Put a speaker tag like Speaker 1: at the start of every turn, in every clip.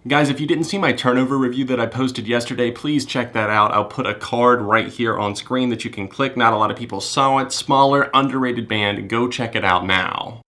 Speaker 1: Guys, if you didn't see my turnover review that I posted yesterday, please check that out. I'll put a card right here on screen that you can click. Not a lot of people saw it. Smaller, underrated band. Go check it out now.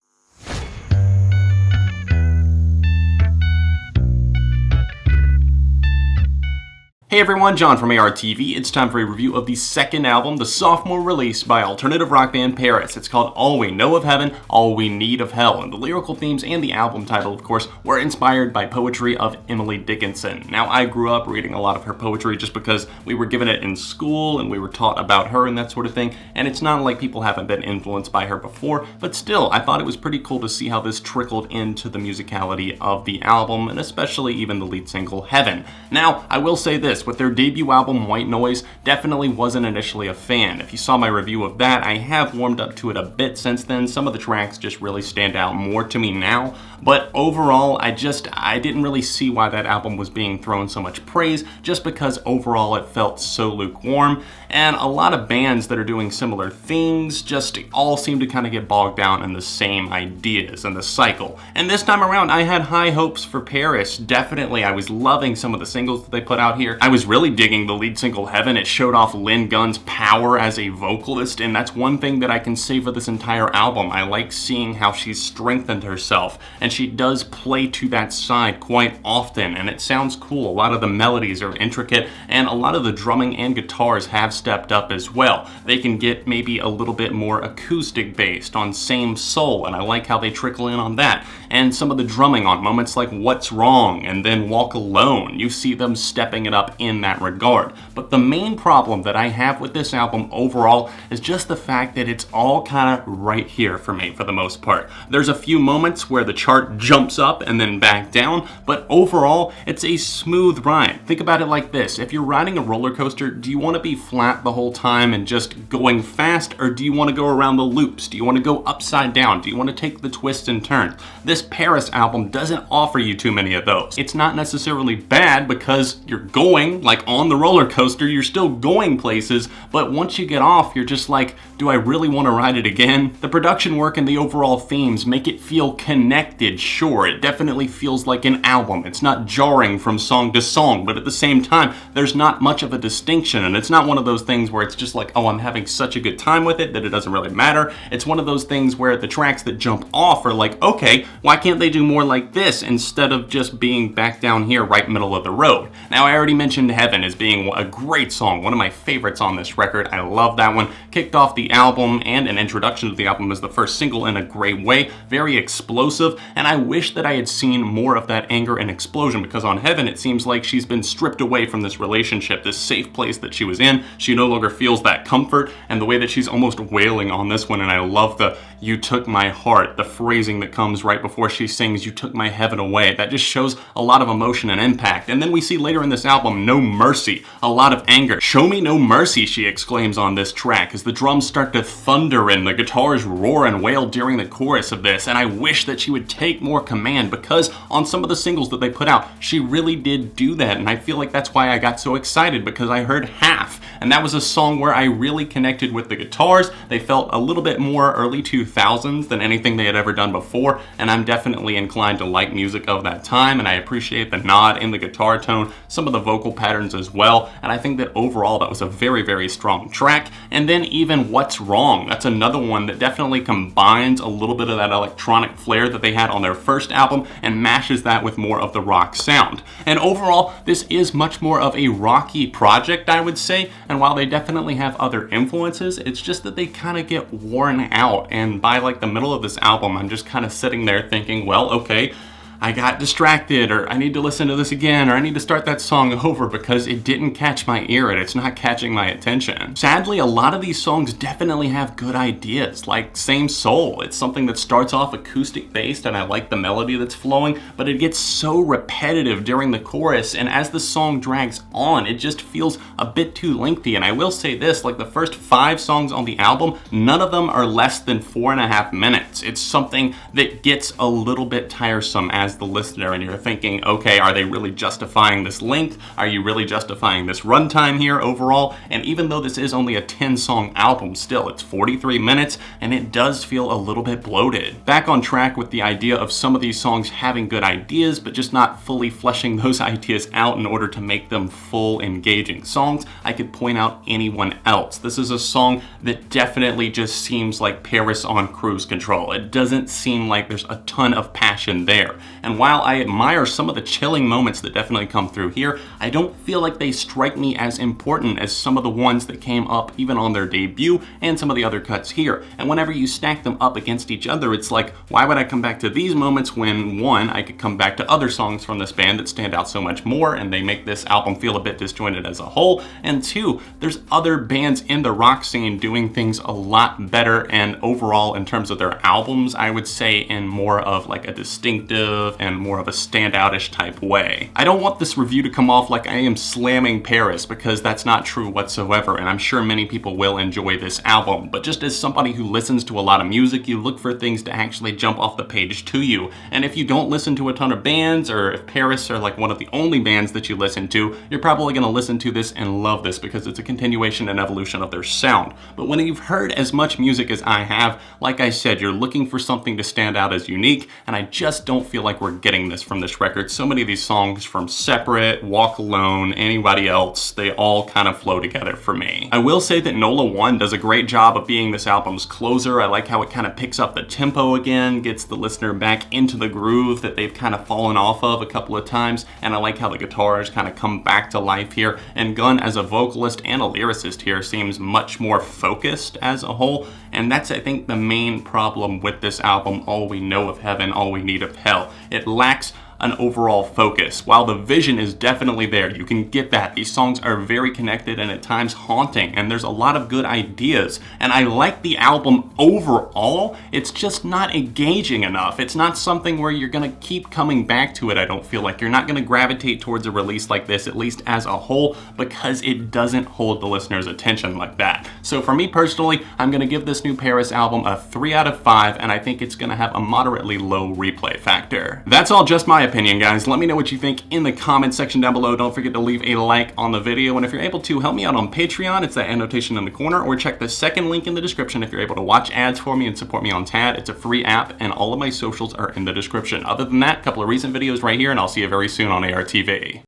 Speaker 1: Hey everyone, John from ARTV. It's time for a review of the second album, the sophomore release by alternative rock band PVRIS. It's called All We Know of Heaven, All We Need of Hell, and the lyrical themes and the album title, of course, were inspired by poetry of Emily Dickinson. Now, I grew up reading a lot of her poetry just because we were given it in school and we were taught about her and that sort of thing, and it's not like people haven't been influenced by her before, but still, I thought it was pretty cool to see how this trickled into the musicality of the album, and especially even the lead single, Heaven. Now, I will say this, with their debut album, White Noise, definitely wasn't initially a fan. If you saw my review of that, I have warmed up to it a bit since then. Some of the tracks just really stand out more to me now, but overall, I didn't really see why that album was being thrown so much praise, just because overall it felt so lukewarm, and a lot of bands that are doing similar things just all seem to kind of get bogged down in the same ideas and the cycle. And this time around, I had high hopes for PVRIS. Definitely, I was loving some of the singles that they put out here. I was really digging the lead single, Heaven. It showed off Lynn Gunn's power as a vocalist, and that's one thing that I can say for this entire album. I like seeing how she's strengthened herself, and she does play to that side quite often, and it sounds cool. A lot of the melodies are intricate, and a lot of the drumming and guitars have stepped up as well. They can get maybe a little bit more acoustic based on Same Soul, and I like how they trickle in on that. And some of the drumming on moments like What's Wrong and then Walk Alone, you see them stepping it up in that regard. But the main problem that I have with this album overall is just the fact that it's all kind of right here for me for the most part. There's a few moments where the chart jumps up and then back down, but overall it's a smooth ride. Think about it like this: if you're riding a roller coaster, do you want to be flat the whole time and just going fast, or do you want to go around the loops? Do you want to go upside down? Do you want to take the twists and turns? This PVRIS album doesn't offer you too many of those. It's not necessarily bad because you're going like on the roller coaster, you're still going places, but once you get off, you're just like, do I really want to ride it again? The production work and the overall themes make it feel connected. Sure, it definitely feels like an album. It's not jarring from song to song, but at the same time, there's not much of a distinction, and it's not one of those things where it's just like, oh, I'm having such a good time with it that it doesn't really matter. It's one of those things where the tracks that jump off are like, okay, why can't they do more like this instead of just being back down here right middle of the road? Now, I already mentioned Heaven as being a great song, one of my favorites on this record. I love that one. Kicked off the album, and an introduction to the album as the first single in a great way. Very explosive, and I wish that I had seen more of that anger and explosion, because on Heaven it seems like she's been stripped away from this relationship, this safe place that she was in. She no longer feels that comfort, and the way that she's almost wailing on this one, and I love the "you took my heart," the phrasing that comes right before she sings "you took my heaven away." That just shows a lot of emotion and impact. And then we see later in this album no mercy, a lot of anger. "Show me no mercy," she exclaims on this track as the drums start to thunder and the guitars roar and wail during the chorus of this. And I wish that she would take more command, because on some of the singles that they put out, she really did do that, and I feel like that's why I got so excited, because I heard Half, and that was a song where I really connected with the guitars. They felt a little bit more early 2000s than anything they had ever done before, and I'm definitely inclined to like music of that time, and I appreciate the nod in the guitar tone, some of the vocal patterns as well, and I think that overall that was a very, very strong track. And then even What's Wrong, that's another one that definitely combines a little bit of that electronic flair that they had on their first album and mashes that with more of the rock sound. And overall, this is much more of a rocky project, I would say, and while they definitely have other influences, it's just that they kind of get worn out, and by like the middle of this album, I'm just kind of sitting there thinking, well, okay, I got distracted, or I need to listen to this again, or I need to start that song over because it didn't catch my ear and it's not catching my attention. Sadly, a lot of these songs definitely have good ideas, like Same Soul. It's something that starts off acoustic based, and I like the melody that's flowing, but it gets so repetitive during the chorus, and as the song drags on, it just feels a bit too lengthy. And I will say this, like the first 5 songs on the album, none of them are less than 4.5 minutes. It's something that gets a little bit tiresome as as the listener, and you're thinking, okay, are they really justifying this length? Are you really justifying this runtime here overall? And even though this is only a 10-song album, still, it's 43 minutes, and it does feel a little bit bloated. Back on track with the idea of some of these songs having good ideas, but just not fully fleshing those ideas out in order to make them full, engaging songs, I could point out Anyone Else. This is a song that definitely just seems like PVRIS on cruise control. It doesn't seem like there's a ton of passion there. And while I admire some of the chilling moments that definitely come through here, I don't feel like they strike me as important as some of the ones that came up even on their debut and some of the other cuts here. And whenever you stack them up against each other, it's like, why would I come back to these moments when, one, I could come back to other songs from this band that stand out so much more and they make this album feel a bit disjointed as a whole, and two, there's other bands in the rock scene doing things a lot better and overall in terms of their albums, I would say in more of like a distinctive and more of a standout-ish type way. I don't want this review to come off like I am slamming PVRIS, because that's not true whatsoever, and I'm sure many people will enjoy this album, but just as somebody who listens to a lot of music, you look for things to actually jump off the page to you. And if you don't listen to a ton of bands, or if PVRIS are like one of the only bands that you listen to, you're probably going to listen to this and love this because it's a continuation and evolution of their sound. But when you've heard as much music as I have, like I said, you're looking for something to stand out as unique, and I just don't feel like we're getting this from this record. So many of these songs, from Separate, Walk Alone, Anybody Else, they all kind of flow together for me. I will say that Nola 1 does a great job of being this album's closer. I like how it kind of picks up the tempo again, gets the listener back into the groove that they've kind of fallen off of a couple of times, and I like how the guitars kind of come back to life here, and Gunn as a vocalist and a lyricist here seems much more focused as a whole, and that's, I think, the main problem with this album, All We Know of Heaven, All We Need of Hell. It lacks an overall focus. While the vision is definitely there, you can get that. These songs are very connected and at times haunting, and there's a lot of good ideas. And I like the album overall, it's just not engaging enough. It's not something where you're gonna keep coming back to it, I don't feel like. You're not gonna gravitate towards a release like this, at least as a whole, because it doesn't hold the listener's attention like that. So for me personally, I'm gonna give this new PVRIS album a 3 out of 5, and I think it's gonna have a moderately low replay factor. That's all just my opinion, guys. Let me know what you think in the comments section down below. Don't forget to leave a like on the video, and if you're able to, help me out on Patreon. It's that annotation in the corner, or check the second link in the description if you're able to watch ads for me and support me on TAD. It's a free app, and all of my socials are in the description. Other than that, a couple of recent videos right here, and I'll see you very soon on ARTV.